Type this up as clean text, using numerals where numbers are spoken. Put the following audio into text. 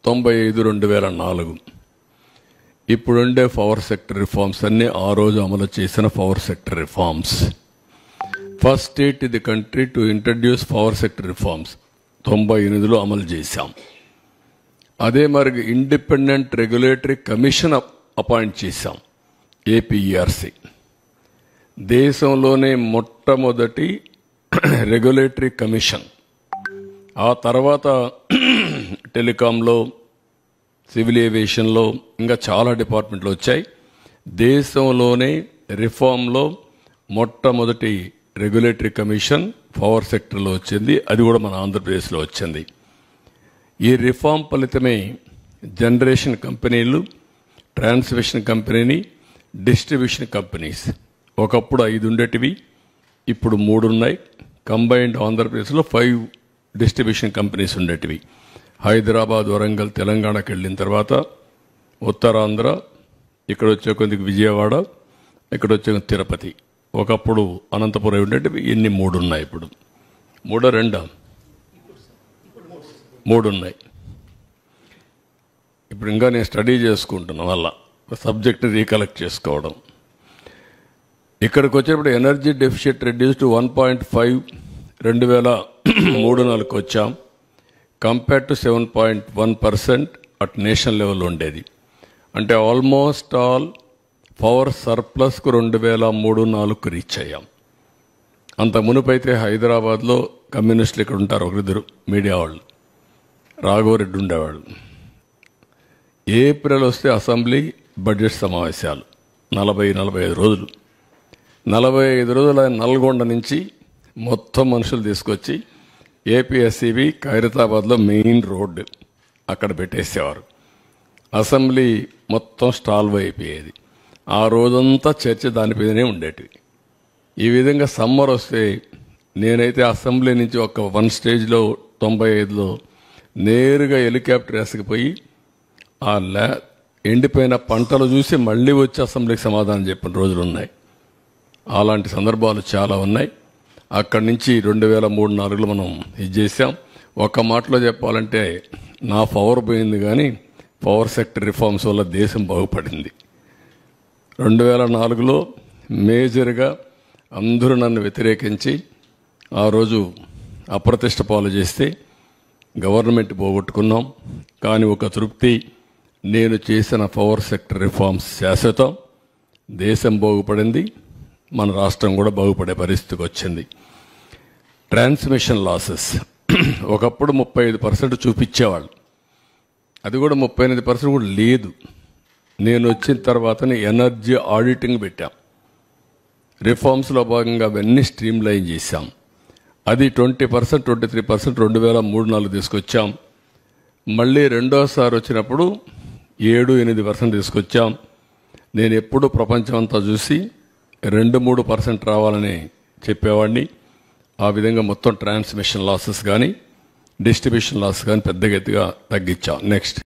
95/2004 ఇప్పుడుండే power sector reforms అన్ని ఆ రోజు అమలు చేసిన power sector reforms. First state in the country to introduce power sector reforms 98లో అమలు చేశాం. అదే మరి ఇండిపెండెంట్ రెగ్యులేటరీ కమిషన్ అపాయింట్ చేశాం, ఏపీఈఆర్సీ. దేశంలోనే మొట్టమొదటి రెగ్యులేటరీ కమిషన్. ఆ తర్వాత టెలికాంలో, సివిల్ ఏవియేషన్లో ఇంకా చాలా డిపార్ట్మెంట్లు వచ్చాయి. దేశంలోనే రిఫార్మ్లో మొట్టమొదటి రెగ్యులేటరీ కమిషన్ పవర్ సెక్టర్లో వచ్చింది. అది కూడా మన ఆంధ్రప్రదేశ్లో వచ్చింది. ఈ రిఫార్మ్ ఫలితమే జనరేషన్ కంపెనీలు, ట్రాన్స్మిషన్ కంపెనీ, డిస్ట్రిబ్యూషన్ కంపెనీస్ ఒకప్పుడు 5 ఉండేటివి, ఇప్పుడు 3 ఉన్నాయి. కంబైన్డ్ ఆంధ్రప్రదేశ్లో 5 డిస్ట్రిబ్యూషన్ కంపెనీస్ ఉండేటివి. హైదరాబాద్, వరంగల్, తెలంగాణకి వెళ్ళిన తర్వాత ఉత్తరాంధ్ర, ఇక్కడ వచ్చే కొద్దిగా విజయవాడ, ఇక్కడ వచ్చే తిరుపతి. ఒకప్పుడు అనంతపురం ఉండేటివి. ఇన్ని 3 ఉన్నాయి. ఇప్పుడు 3 ఉన్నాయి. ఇప్పుడు ఇంకా నేను స్టడీ చేసుకుంటున్నాను, వల్ల సబ్జెక్ట్ని రీకలెక్ట్ చేసుకోవడం. ఇక్కడికి వచ్చేటప్పుడు ఎనర్జీ డెఫిషిట్ రెడ్యూస్ టు 1.5 2003-04 వచ్చాం. Compare to 7.1% at national level ఉండేది. అంటే ఆల్మోస్ట్ ఆల్ పవర్ సర్ప్లస్కు 2003-04 రీచ్ అయ్యాం. అంత మునుపైతే హైదరాబాద్లో కమ్యూనిస్టులు ఇక్కడ ఉంటారు, ఒకరిద్దరు మీడియా వాళ్ళు, రాఘవరెడ్డి ఉండేవాళ్ళు. ఏప్రిల్ వస్తే అసెంబ్లీ బడ్జెట్ సమావేశాలు 40-45 రోజులు. 45 రోజులు ఆయన నల్గొండ నుంచి మొత్తం మనుషులు తీసుకొచ్చి ఏపీఎస్సీబీ ఖైరతాబాద్లో మెయిన్ రోడ్డు అక్కడ పెట్టేసేవారు. అసెంబ్లీ మొత్తం స్టాల్వ్ అయిపోయేది. ఆ రోజంతా చర్చ దానిపైనే ఉండేటివి. ఈ విధంగా సమ్మర్ వస్తే నేనైతే అసెంబ్లీ నుంచి ఒక 1 స్టేజ్లో 95లో నేరుగా హెలికాప్టర్ వేసుకుపోయి ఆ ఎండిపోయిన పంటలు చూసి మళ్ళీ వచ్చి అసెంబ్లీకి సమాధానం చెప్పిన రోజులు ఉన్నాయి. అలాంటి సందర్భాలు చాలా ఉన్నాయి. అక్కడి నుంచి 2003-04లో మనం ఇది చేసాం. ఒక మాటలో చెప్పాలంటే నా పవర్ పోయింది, కానీ పవర్ సెక్టర్ రిఫార్మ్స్ వల్ల దేశం బాగుపడింది. 2004లో మేజర్గా అందరూ నన్ను వ్యతిరేకించి ఆ రోజు అప్రతిష్ట పాలు చేస్తే గవర్నమెంట్ పోగొట్టుకున్నాం. కానీ ఒక తృప్తి, నేను చేసిన పవర్ సెక్టర్ రిఫార్మ్స్ శాశ్వతం, దేశం బాగుపడింది, మన రాష్ట్రం కూడా బాగుపడే పరిస్థితికి వచ్చింది. ట్రాన్స్మిషన్ లాసెస్ ఒకప్పుడు 35% చూపించేవాళ్ళు, అది కూడా 38% కూడా లేదు. నేను వచ్చిన తర్వాతనే ఎనర్జీ ఆడిటింగ్ పెట్టాం. రిఫార్మ్స్లో భాగంగా అవన్నీ స్ట్రీమ్ లైన్ చేశాం. అది 20%, 23% 2003-04 తీసుకొచ్చాం. మళ్ళీ రెండోసారి వచ్చినప్పుడు 7-8% తీసుకొచ్చాం. నేను ఎప్పుడు ప్రపంచం అంతా చూసి 2-3% రావాలని చెప్పేవాడిని. ఆ విధంగా మొత్తం ట్రాన్స్మిషన్ లాసెస్ కానీ, డిస్ట్రిబ్యూషన్ లాసెస్ కానీ పెద్దగా ఎత్తుగా తగ్గించాం. నెక్స్ట్